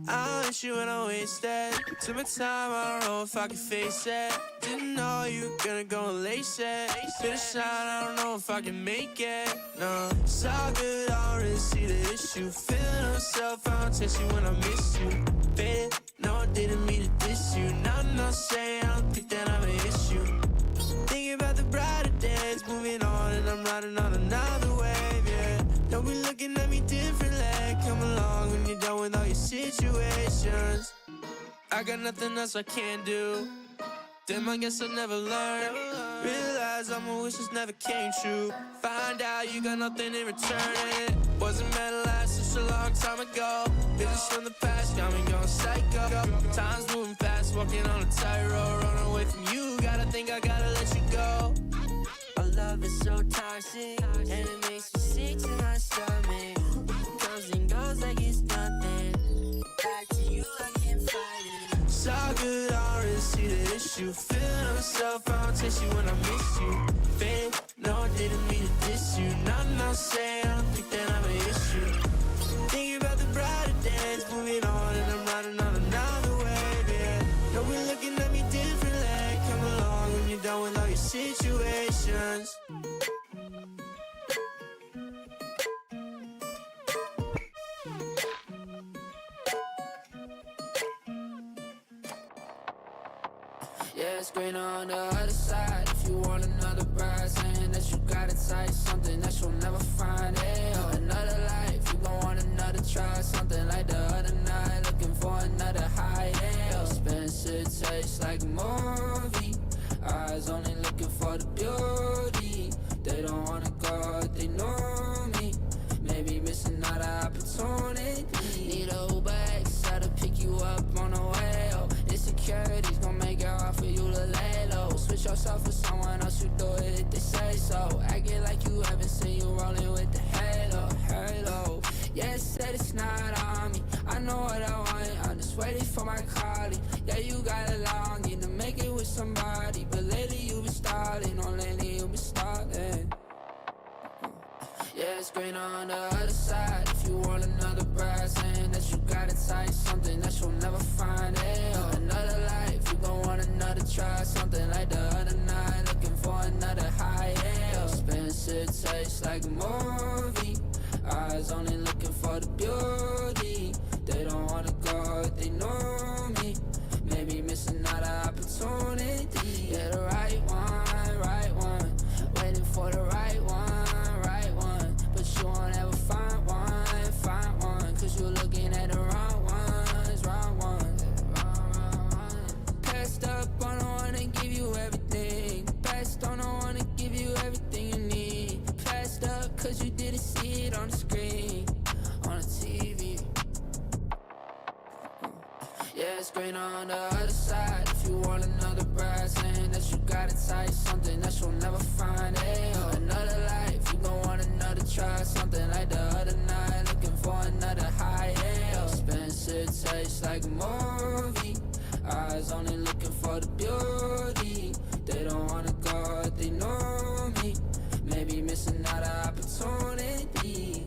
I wish you when I wasted. Took my time, I don't know if I can face it. Didn't know you were gonna go and lace it. Finish shine, I don't know if I can make it. No, it's all good, I don't really see the issue. Feeling myself, I don't text you when I miss you. Baby, no, I didn't mean to diss you. Now I'm not saying I don't think that I'm an issue. Thinking about the brighter days, moving on, and I'm riding on another wave, yeah. Don't be looking at me differently. Come along when you're done with all your situations. I got nothing else I can do. Damn, I guess I'll never learn. Realize all my wishes never came true. Find out you got nothing in return. It wasn't meant to last such a long time ago. Business from the past got me going psycho. Time's moving fast, walking on a tightrope. Run away from you, gotta think I gotta let you go. Our love is so toxic, and it makes me sick to my stomach. Comes and goes like it's nothing. Back to you, I can't fight it. It's all good, I don't really see the issue. Feeling myself, I don't text you when I miss you. Babe, no, I didn't mean to diss you. Now I'm not saying I don't think that I'm an issue. Thinking about the brighter days, moving on, and I'm riding on another wave, yeah. Don't be looking at me differently. Come along when you're done with all your situations. Yeah, it's greener on the other side. If you want another bride, saying that you got it tight, something that you'll never find. Hey, another life, you gon' want another try, something like the other night, looking for another high. Yeah, expensive taste like a movie. Eyes only looking for the beauty. They don't wanna go, they know me. Maybe missing out an opportunity. Need a Uber X, to pick you up on the way. Oh, insecurities gon' make it hard for you to lay low. Switch yourself for someone else, you do it if they say so. Acting like you haven't seen you rolling with the halo, halo. Yeah, it said it's not on me. I know what I want, I'm just waiting for my calling. Yeah, you got a longing to make it with somebody, but lately you been stalling, oh lately you been stalling. Yeah, it's greener on the other side. If you want another bride, saying that you got it tight, something that you'll never find. Hey, another life, you gon' want another try, something like the other night, looking for another high. Yeah, expensive taste like a movie. Eyes only looking for the beauty. They don't wanna go, they know me. Maybe missing out an opportunity. Yeah, the right one, waiting for the right one. You won't ever find one, cause you're looking at the wrong ones, wrong ones. Passed up on the one that give you everything. Passed on the one that give you everything you need. Passed up cause you didn't see it on the screen, on the TV. Yeah, it's greener on the other side. If you want another bride, saying that you got it tight, something that you'll never find. Hey, another life, you gon' want another try, something like the other night, looking for another high. Yeah, expensive taste like a movie. Eyes only looking for the beauty. They don't wanna go, they know me. Maybe missing out an opportunity.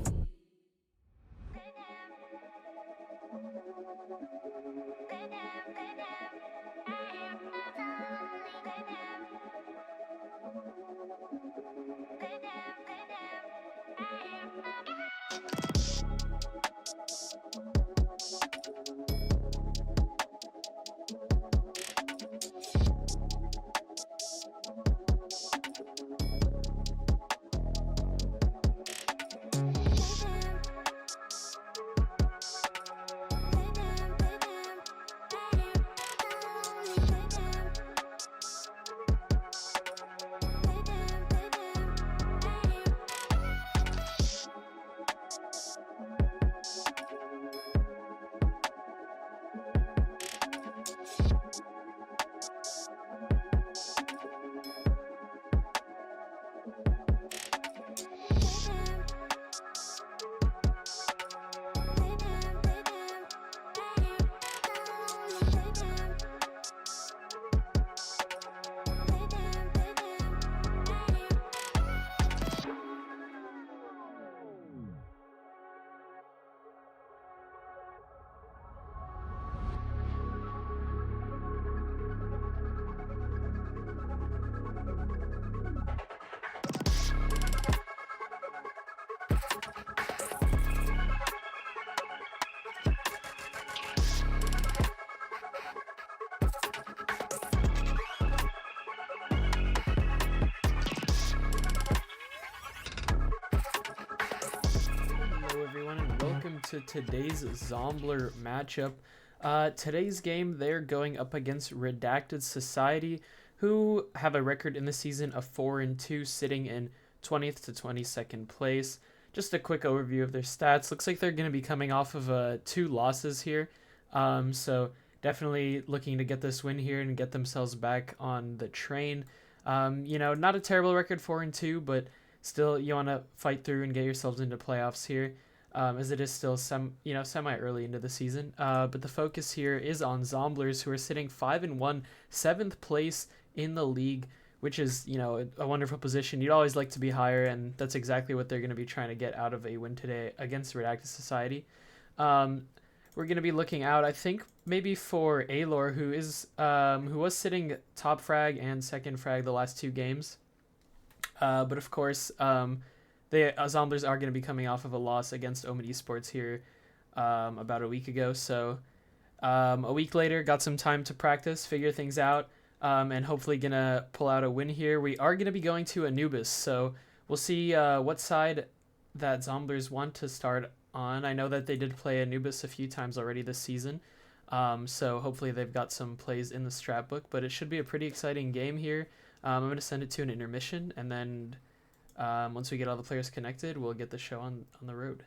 to today's Zombler matchup. Today's game, they're going up against Redacted Society, who have a record in the season of 4-2, sitting in 20th to 22nd place. Just a quick overview of their stats. Looks like they're going to be coming off of 2 losses here. So definitely looking to get this win here and get themselves back on the train. Not a terrible record, 4-2, but still you want to fight through and get yourselves into playoffs here, as it is still semi early into the season. But the focus here is on Zomblers, who are sitting 5-1, 7th place in the league, which is, a wonderful position. You'd always like to be higher, and that's exactly what they're going to be trying to get out of a win today against Redacted Society. We're going to be looking out, I think, maybe for Alor, who was sitting top frag and second frag the last 2 games. But of course, the Zomblers are going to be coming off of a loss against Omen Esports here about a week ago. So a week later, got some time to practice, figure things out, and hopefully going to pull out a win here. We are going to be going to Anubis, so we'll see what side that Zomblers want to start on. I know that they did play Anubis a few times already this season, so hopefully they've got some plays in the strat book, but it should be a pretty exciting game here. I'm going to send it to an intermission, and then once we get all the players connected, we'll get the show on the road.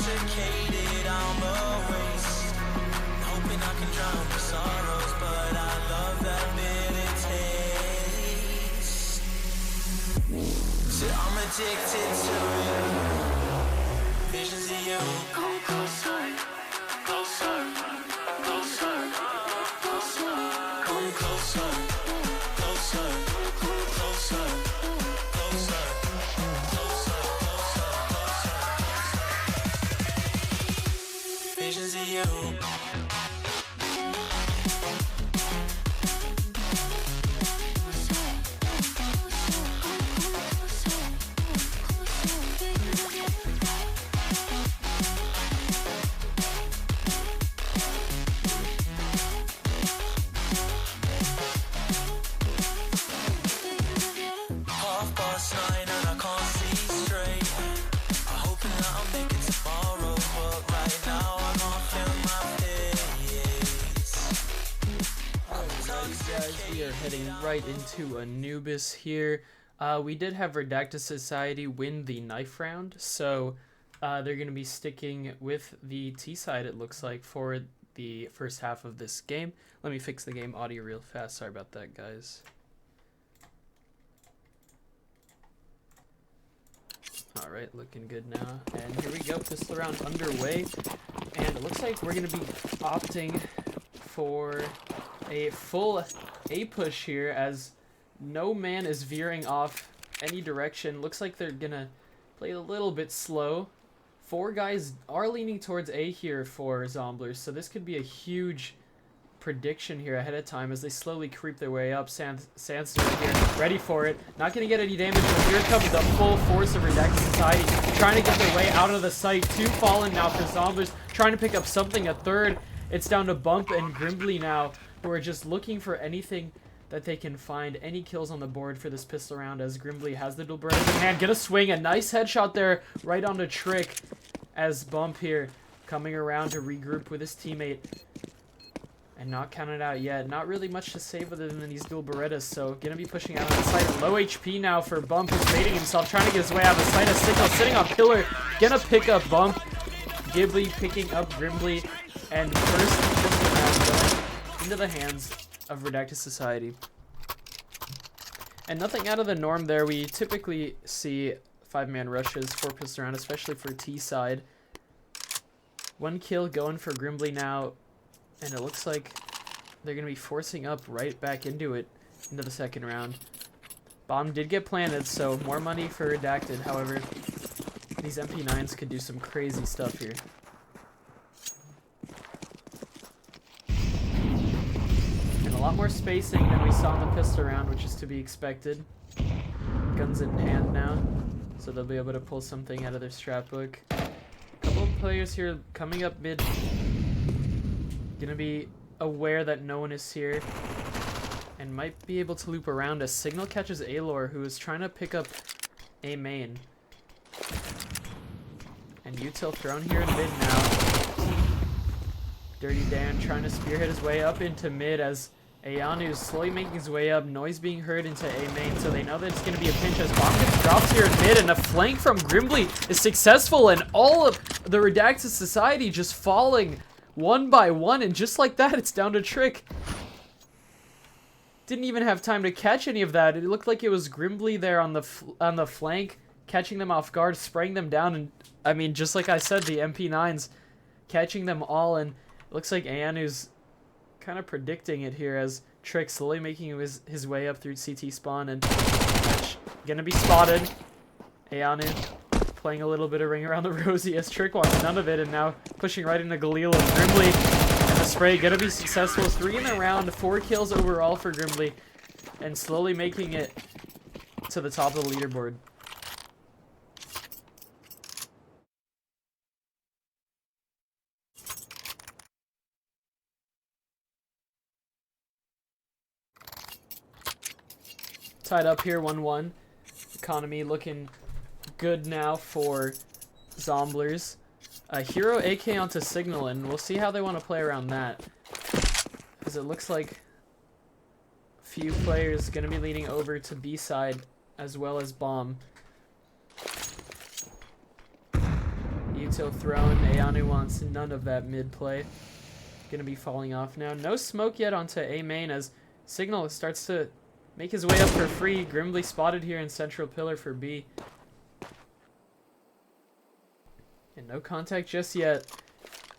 intoxicated, I'm a waste. Hoping I can drown my sorrows, but I love that bitter taste. So I'm addicted to it. Visions of you. Come closer, closer, closer, closer. Come closer, closer, closer, closer, closer, closer. Visions of you. We are heading right into Anubis here. We did have Redacted Society win the knife round, so they're going to be sticking with the T side, it looks like, for the first half of this game. Let me fix the game audio real fast. Sorry about that, guys. Alright, looking good now. And here we go, pistol round underway. And it looks like we're going to be opting for a full A push here, as no man is veering off any direction. Looks like they're gonna play a little bit slow. 4 guys are leaning towards A here for Zomblers, so this could be a huge prediction here ahead of time as they slowly creep their way up. Sandstorm here, ready for it. Not gonna get any damage, but here comes the full force of Redacted Society, trying to get their way out of the site. 2 fallen now for Zomblers, trying to pick up something, a third. It's down to Bump and Grimbly now, who are just looking for anything that they can find. Any kills on the board for this pistol round, as Grimbly has the dual barrel in hand. Get a swing, a nice headshot there right onto Trick, as Bump here coming around to regroup with his teammate. And not counted out yet. Not really much to save other than these dual Berettas, so gonna be pushing out on the site. Low HP now for Bump, who's baiting himself, trying to get his way out of the site. A Signal sitting on Pillar, gonna pick up Bump. Ghibli picking up Grimbly, and first pistol round going into the hands of Redacted Society. And nothing out of the norm there. We typically see 5-man rushes for pistol round, especially for T side. 1 kill going for Grimbly now, and it looks like they're going to be forcing up right back into it, into the second round. Bomb did get planted, so more money for Redacted. However, these MP9s could do some crazy stuff here. And a lot more spacing than we saw in the pistol round, which is to be expected. Guns in hand now, so they'll be able to pull something out of their strap book. A couple of players here coming up mid. Gonna be aware that no one is here, and might be able to loop around as Signal catches Alor, who is trying to pick up A main. And Util thrown here in mid now. Dirty Dan trying to spearhead his way up into mid as Ayanu is slowly making his way up. Noise being heard into A main, so they know that it's going to be a pinch as Bonkins drops here in mid, and a flank from Grimbly is successful, and all of the Redacted Society just falling one by one, and just like that, it's down to Trick. Didn't even have time to catch any of that. It looked like it was Grimbly there on the flank, catching them off guard, spraying them down, and I mean, just like I said, the MP9s catching them all, and it looks like Ayanu's kind of predicting it here as Trick slowly making his way up through CT spawn, and gonna be spotted. Ayanu playing a little bit of ring around the rosy as Trick wants none of it, and now pushing right into Galil and Grimbly, and the spray gonna be successful. 3 in the round, 4 kills overall for Grimbly, and slowly making it to the top of the leaderboard. Tied up here, 1-1. Economy looking good now for Zomblers. Hero AK onto Signal, and we'll see how they want to play around that, because it looks like a few players going to be leaning over to B side as well as Bomb. still thrown. Ayanu wants none of that mid play. Gonna be falling off now. No smoke yet onto A main as Signal starts to make his way up for free. Grimly spotted here in central pillar for B. And no contact just yet.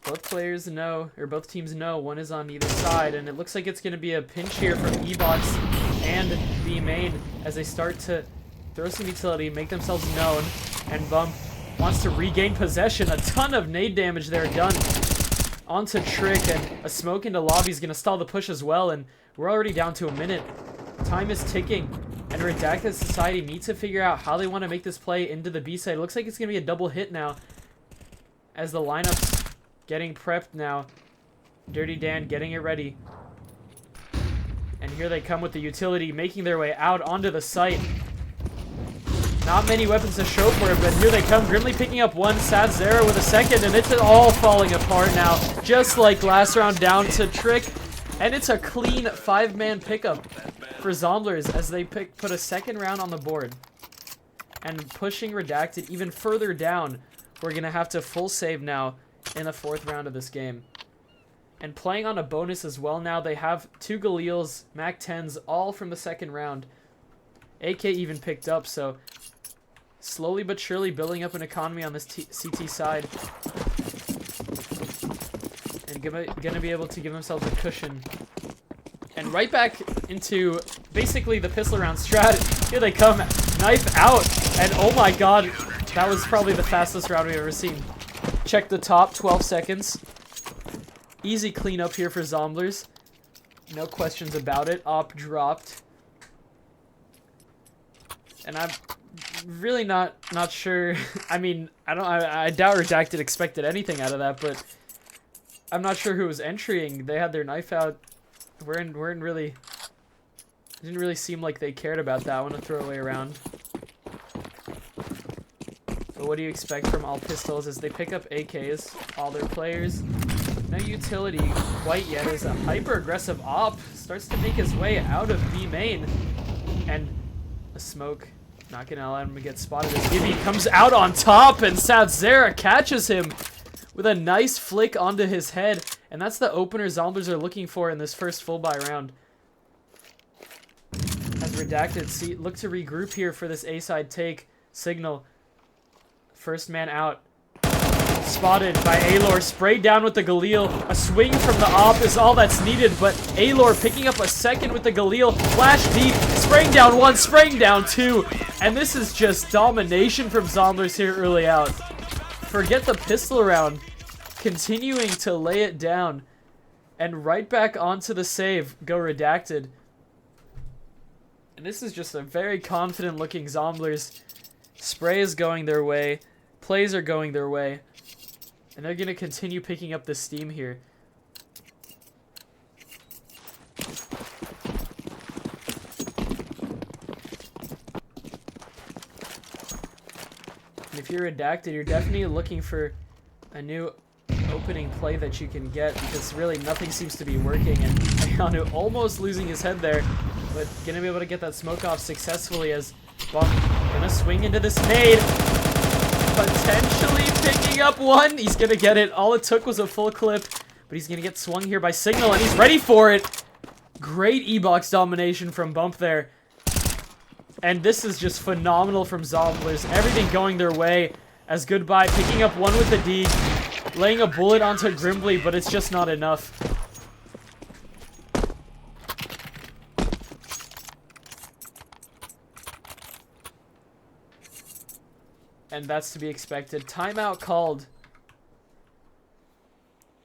Both players know, or both teams know, one is on either side, and it looks like it's going to be a pinch here from Ebox and B main as they start to throw some utility, make themselves known, and Bump wants to regain possession. A ton of nade damage there done onto Trick, and a smoke into lobby is going to stall the push as well, and we're already down to a minute. Time is ticking, and Redacted Society needs to figure out how they want to make this play into the B side. It looks like it's going to be a double hit now as the lineup's getting prepped now. Dirty Dan getting it ready. And here they come with the utility, making their way out onto the site. Not many weapons to show for it, but here they come. Grimly picking up one, Sad Zera with a second, and it's all falling apart now. Just like last round, down to Trick. And it's a clean 5-man pickup for Zomblers as they put a second round on the board. And pushing Redacted even further down. We're going to have to full save now in the 4th round of this game. And playing on a bonus as well now, they have 2 Galils, Mac 10s, all from the 2nd round. AK even picked up, so slowly but surely building up an economy on this CT side. And gonna be able to give themselves a cushion. And right back into basically the pistol round strat. Here they come, knife out, and oh my god, that was probably the fastest round we've ever seen. Check the top, 12 seconds. Easy cleanup here for Zomblers. No questions about it. Op dropped. And I'm really not sure. I mean, I doubt Redacted expected anything out of that, but I'm not sure who was entering. They had their knife out. Didn't really seem like they cared about that one, a throwaway round. But what do you expect from all pistols as they pick up AKs, all their players? No utility quite yet as a hyper-aggressive op starts to make his way out of B main. And a smoke not going to allow him to get spotted as Gibby comes out on top, and Sad Zera catches him with a nice flick onto his head. And that's the opener Zomblers are looking for in this first full buy round. As Redacted look to regroup here for this A-side take. Signal. First man out. Spotted by Alor. Sprayed down with the Galil. A swing from the op is all that's needed, but Alor picking up a second with the Galil. Flash deep. Spraying down one, spraying down two. And this is just domination from Zomblers here early out. Forget the pistol round. Continuing to lay it down. And right back onto the save. Go Redacted. And this is just a very confident looking Zomblers. Spray is going their way. Plays are going their way. And they're going to continue picking up the steam here. And if you're Redacted, you're definitely looking for a new opening play that you can get, because really nothing seems to be working. And Ayanu almost losing his head there, but going to be able to get that smoke off successfully as Bump going to swing into this nade. Potentially picking up one. He's going to get it. All it took was a full clip, but he's going to get swung here by Signal, and he's ready for it. Great E-box domination from Bump there. And this is just phenomenal from Zomblers. Everything going their way as Goodbye picking up one with the D, laying a bullet onto Grimly, but it's just not enough. And that's to be expected. Timeout called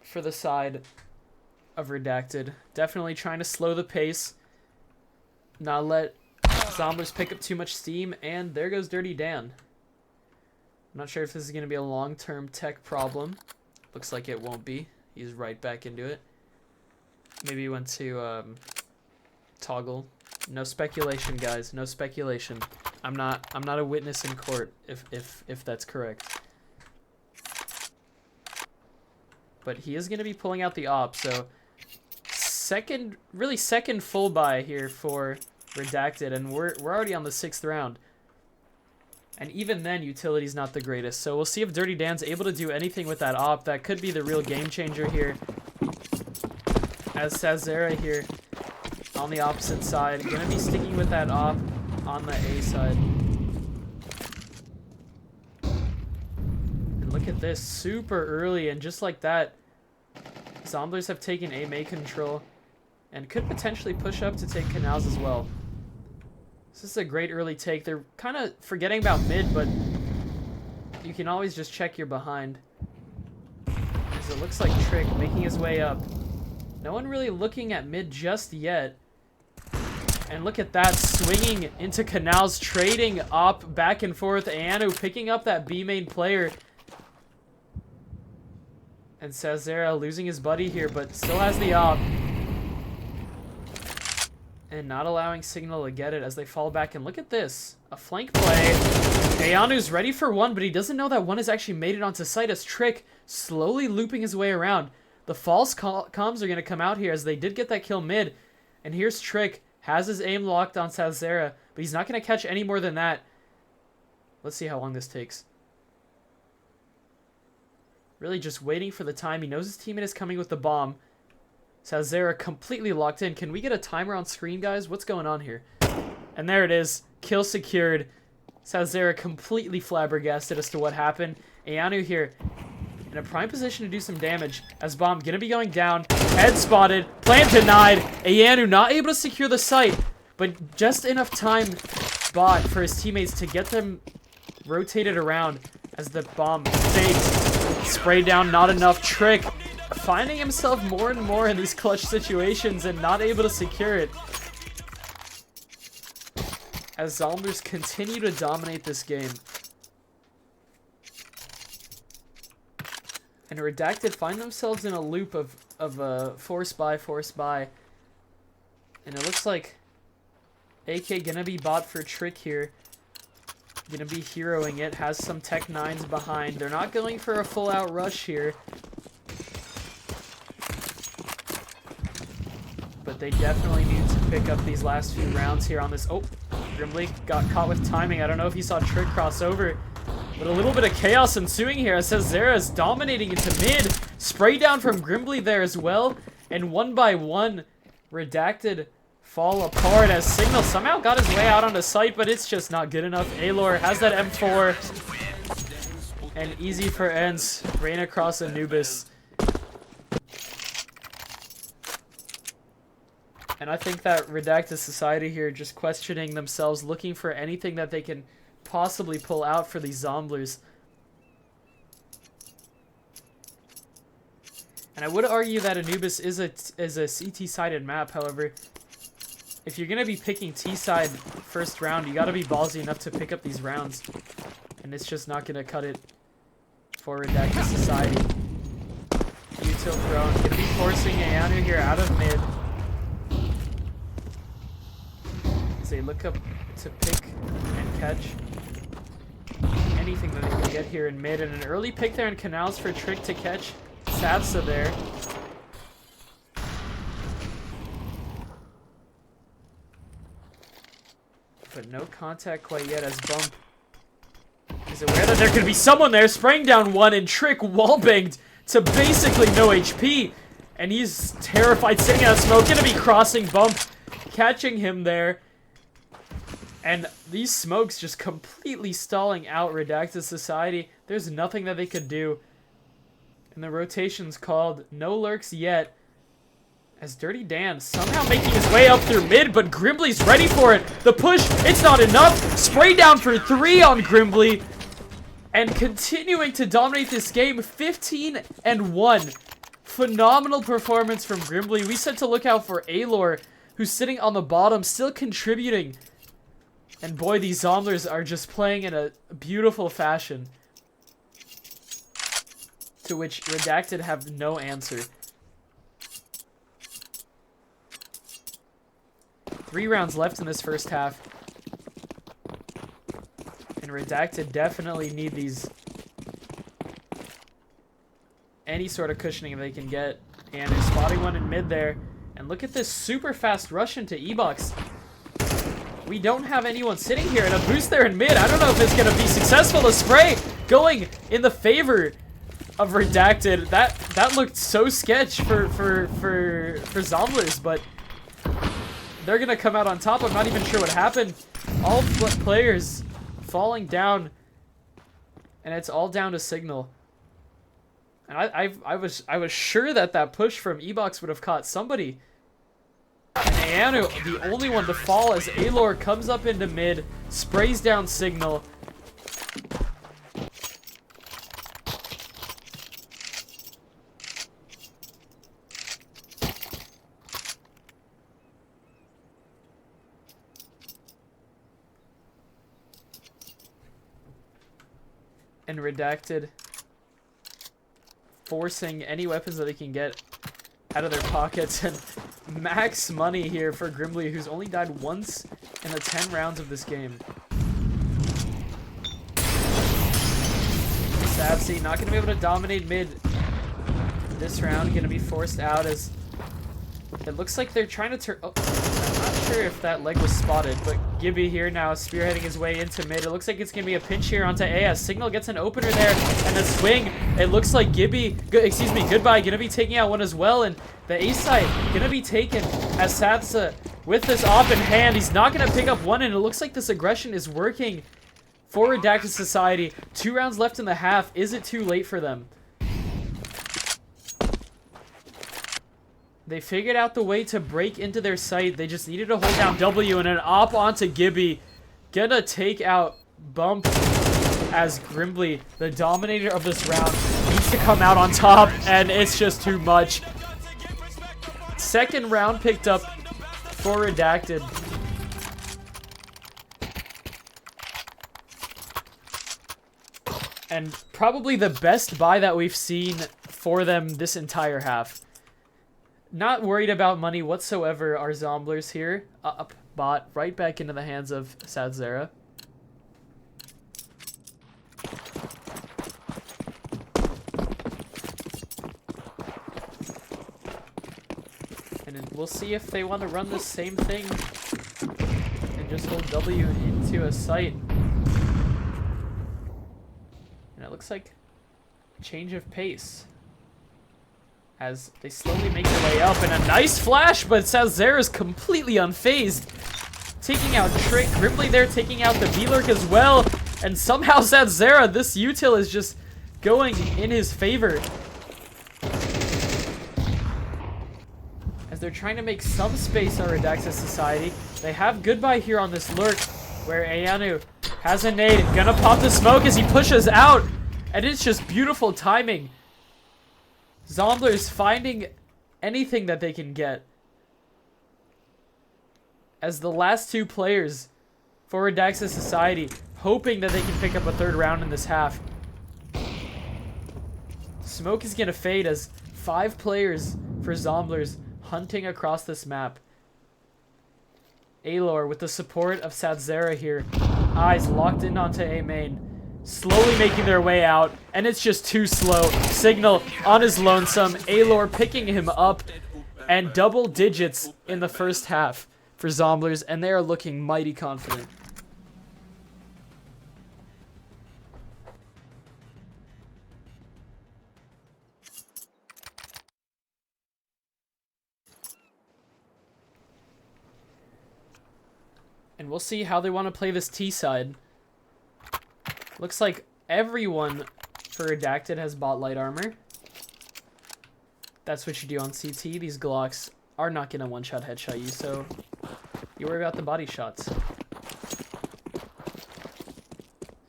for the side of Redacted. Definitely trying to slow the pace. Not let Zomblers pick up too much steam. And there goes Dirty Dan. I'm not sure if this is going to be a long-term tech problem. Looks like it won't be. He's right back into it. Maybe he went to toggle. No speculation, guys. No speculation. I'm not a witness in court if that's correct. But he is going to be pulling out the op, so second full buy here for Redacted, and we're already on the 6th round. And even then, utility's not the greatest. So we'll see if Dirty Dan's able to do anything with that op. That could be the real game changer here. As Sazera here on the opposite side. Gonna be sticking with that op on the A side. And look at this. Super early. And just like that, Zomblers have taken A May control. And could potentially push up to take Canals as well. This is a great early take. They're kind of forgetting about mid, but you can always just check your behind. As it looks like Trick making his way up. No one really looking at mid just yet. And look at that, swinging into Canals, trading op back and forth. Anu picking up that B main player. And Sazera losing his buddy here, but still has the op. And not allowing Signal to get it as they fall back. And look at this. A flank play. Ayanu's ready for one, but he doesn't know that one has actually made it onto site as Trick slowly looping his way around. The false comms are going to come out here as they did get that kill mid. And here's Trick. Has his aim locked on Sazera, but he's not going to catch any more than that. Let's see how long this takes. Really just waiting for the time. He knows his teammate is coming with the bomb. Sazera completely locked in. Can we get a timer on screen, guys? What's going on here? And there it is. Kill secured. Sazera completely flabbergasted as to what happened. Ayanu here in a prime position to do some damage. As bomb gonna be going down. Head spotted. Plant denied. Ayanu not able to secure the site, but just enough time bought for his teammates to get them rotated around as the bomb faked. Spray down, not enough. Trick finding himself more and more in these clutch situations and not able to secure it. As Zomblers continue to dominate this game. And Redacted find themselves in a loop of force buy. And it looks like AK gonna be bought for Trick here. Gonna be heroing it. Has some Tech 9s behind. They're not going for a full out rush here. But they definitely need to pick up these last few rounds here on this. Oh, Grimbly got caught with timing. I don't know if he saw Trick cross over. But a little bit of chaos ensuing here as Sazera is dominating into mid. Spray down from Grimbly there as well. And one by one, Redacted fall apart as Signal somehow got his way out onto site, but it's just not good enough. Alor has that M4. And easy for ends. Rain across Anubis. And I think that Redacted Society here just questioning themselves, looking for anything that they can possibly pull out for these Zomblers. And I would argue that Anubis is a CT-sided map, however. If you're going to be picking T-side first round, you got to be ballsy enough to pick up these rounds. And it's just not going to cut it for Redacted Society. Util thrown. Going to be forcing Ayanu here out of mid. As they look up to pick and catch anything that they can get here in mid. And an early pick there in Canals for Trick to catch Savsa there. But no contact quite yet as Bump is aware that there could be someone there. Spraying down one and Trick wallbanged to basically no HP. And he's terrified sitting out of smoke. Gonna be crossing Bump, catching him there. And these smokes just completely stalling out Redacted Society. There's nothing that they could do. And the rotation's called. No lurks yet. As Dirty Dan somehow making his way up through mid, but Grimbly's ready for it. The push, it's not enough. Spray down for 3 on Grimbly. And continuing to dominate this game, 15-1. Phenomenal performance from Grimbly. We said to look out for Alor, who's sitting on the bottom, still contributing. And boy, these Zomblers are just playing in a beautiful fashion. To which Redacted have no answer. 3 rounds left in this first half. And Redacted definitely need these. Any sort of cushioning they can get. And they're spotting one in mid there. And look at this super fast rush into E-Box. we don't have anyone sitting here, and a boost there in mid. I don't know if it's going to be successful. The spray going in the favor of Redacted. That looked so sketch for Zomblers, but they're going to come out on top. I'm not even sure what happened. All players falling down, and it's all down to Signal. And I was sure that push from E-Box would have caught somebody. And Ayanu, the only one to fall as Alor comes up into mid, sprays down Signal. And Redacted forcing any weapons that they can get out of their pockets, and max money here for Grimly, who's only died once in the 10 rounds of this game. Savsy not going to be able to dominate mid this round, going to be forced out as it looks like they're trying to turn... Oh, I'm not sure if that leg was spotted, but Gibby here now spearheading his way into mid. It looks like it's going to be a pinch here onto AS. Signal gets an opener there, and the swing. It looks like Goodbye going to be taking out one as well, and the A side going to be taken as Satsa with this off in hand. He's not going to pick up one, and it looks like this aggression is working for Redacted Society. 2 rounds left in the half. Is it too late for them? They figured out the way to break into their site. They just needed to hold down W, and an op onto Gibby. Gonna take out Bump as Grimly, the dominator of this round, needs to come out on top, and it's just too much. Second round picked up for Redacted. And probably the best buy that we've seen for them this entire half. Not worried about money whatsoever, our Zomblers here. Up bot, right back into the hands of Sadzera. And then we'll see if they want to run the same thing and just hold W into a site. And it looks like a change of pace as they slowly make their way up, and a nice flash, but Sadzera is completely unfazed. Taking out Trick, Grimly there taking out the V-Lurk as well, and somehow Sadzera, this util is just going in his favor. As they're trying to make some space on Redacted Society. They have Goodbye here on this Lurk, where Ayanu has a nade, gonna pop the smoke as he pushes out, and it's just beautiful timing. Zomblers finding anything that they can get. As the last 2 players for Redacted Society hoping that they can pick up a 3rd round in this half. Smoke is going to fade as 5 players for Zomblers hunting across this map. Alor with the support of Sadzera here. Eyes locked in onto A main. Slowly making their way out, and it's just too slow. Signal on his lonesome. Alor picking him up, and double digits in the first half for Zomblers, and they are looking mighty confident. And we'll see how they want to play this T side. Looks like everyone for Redacted has bought light armor. That's what you do on CT. These Glocks are not going to one-shot headshot you, so you worry about the body shots.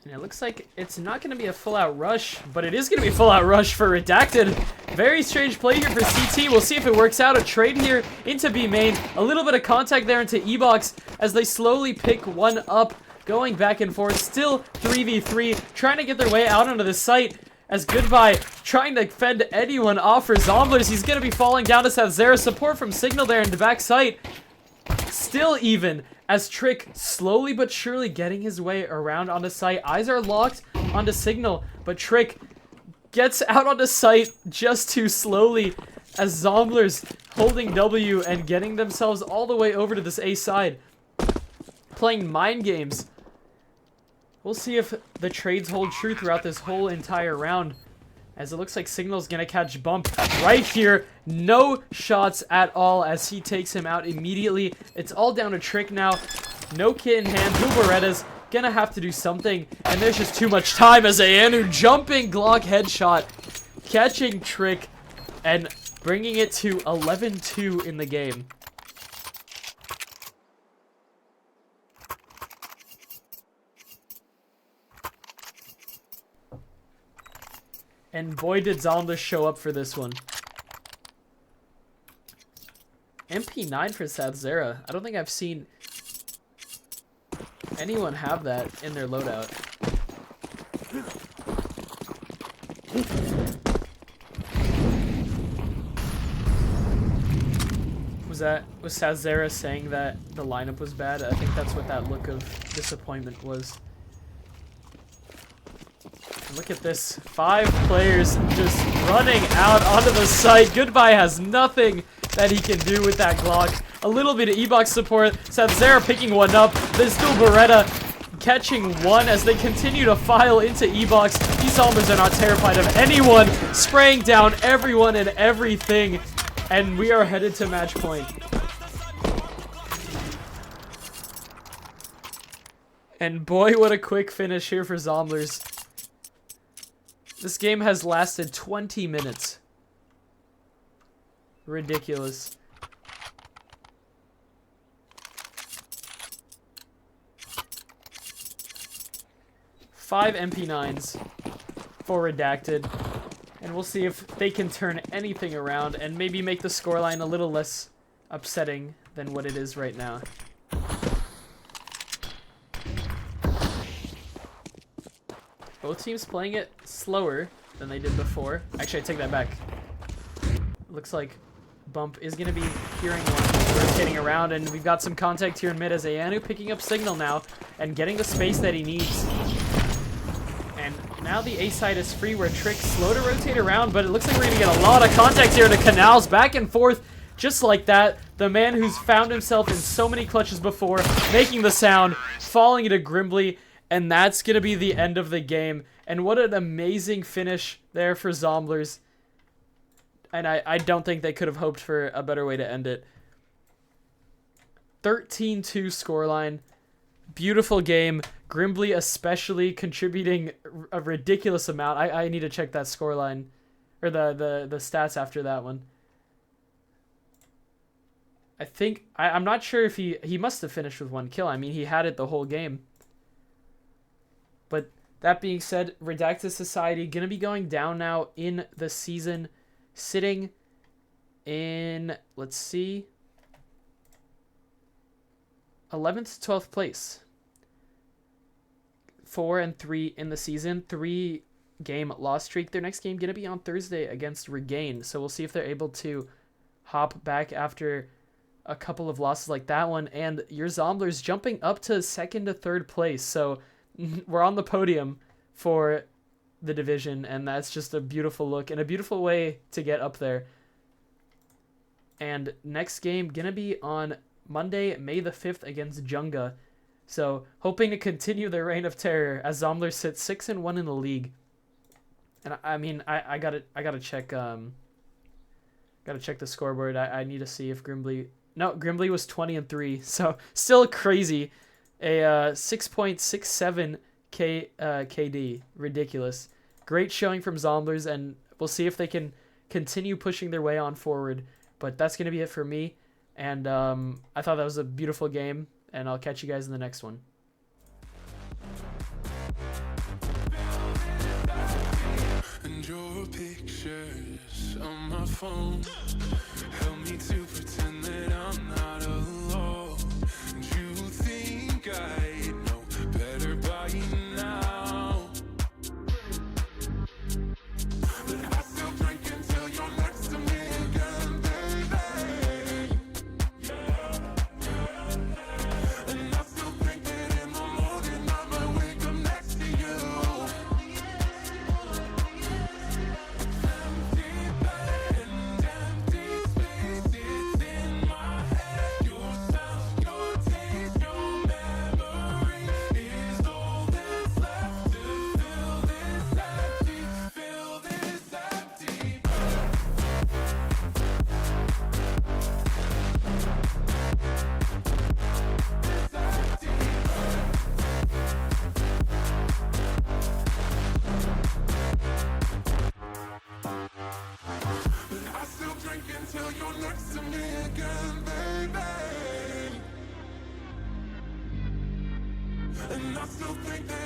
And it looks like it's not going to be a full-out rush, but it is going to be a full-out rush for Redacted. Very strange play here for CT. We'll see if it works out. A trade here into B main. A little bit of contact there into E-Box as they slowly pick one up. Going back and forth, still 3v3, trying to get their way out onto the site as Goodbye trying to fend anyone off for Zomblers. He's going to be falling down to Sadzera. Support from Signal there in the back site. Still even as Trick slowly but surely getting his way around onto site. Eyes are locked onto Signal, but Trick gets out onto site just too slowly as Zomblers holding W and getting themselves all the way over to this A side. playing mind games. We'll see if the trades hold true throughout this whole entire round, as it looks like Signal's gonna catch Bump right here. No shots at all as he takes him out immediately. It's all down to Trick now. No kit in hand. Beretta's gonna have to do something, and there's just too much time as Ayanu jumping Glock headshot, catching Trick, and bringing it to 11-2 in the game. And boy, did Zomblers show up for this one. MP9 for Southzera. I don't think I've seen anyone have that in their loadout. Was Southzera saying that the lineup was bad? I think that's what that look of disappointment was. Look at this. 5 players just running out onto the site. Goodbye has nothing that he can do with that Glock. A little bit of E-Box support. Southzera picking one up. There's still Beretta catching one as they continue to file into E-Box. These Zomblers are not terrified of anyone. Spraying down everyone and everything. And we are headed to match point. And boy, what a quick finish here for Zomblers. This game has lasted 20 minutes. Ridiculous. Five MP9s for Redacted. And we'll see if they can turn anything around and maybe make the scoreline a little less upsetting than what it is right now. Both teams playing it slower than they did before. Actually, I take that back. Looks like Bump is going to be hearing one, rotating around, and we've got some contact here in mid as Ayanu picking up Signal now and getting the space that he needs. And now the A side is free where Trick's slow to rotate around, but it looks like we're going to get a lot of contact here into Canals, back and forth, just like that. The man who's found himself in so many clutches before, making the sound, falling into Grimbly. And that's going to be the end of the game. And what an amazing finish there for Zomblers. And I don't think they could have hoped for a better way to end it. 13-2 scoreline. Beautiful game. Grimbly especially contributing a ridiculous amount. I need to check that scoreline. Or the stats after that one. I think... I'm not sure if he must have finished with 1 kill. I mean, he had it the whole game. But that being said, Redacted Society going to be going down now in the season, sitting in, let's see, 11th to 12th place. 4-3 in the season, 3-game loss streak. Their next game going to be on Thursday against Regain, so we'll see if they're able to hop back after a couple of losses like that one. And your Zomblers jumping up to 2nd to 3rd place, so we're on the podium for the division, and that's just a beautiful look and a beautiful way to get up there. And next game gonna be on Monday, May the 5th against Junga. So hoping to continue their reign of terror as Zomblers sit 6-1 in the league. And I mean, I gotta check the scoreboard. I need to see if Grimbly was 20-3, so still crazy. A 6.67 KD. Ridiculous. Great showing from Zomblers, and we'll see if they can continue pushing their way on forward. But that's going to be it for me. And I thought that was a beautiful game, and I'll catch you guys in the next one. And your pictures on my phone help me to pretend that I'm not alone. And you think I know better by now, but I still drink until you're next to me again, baby. And I still think that in the morning I might wake up next to you. Empty bed and empty spaces again, baby. And I still think that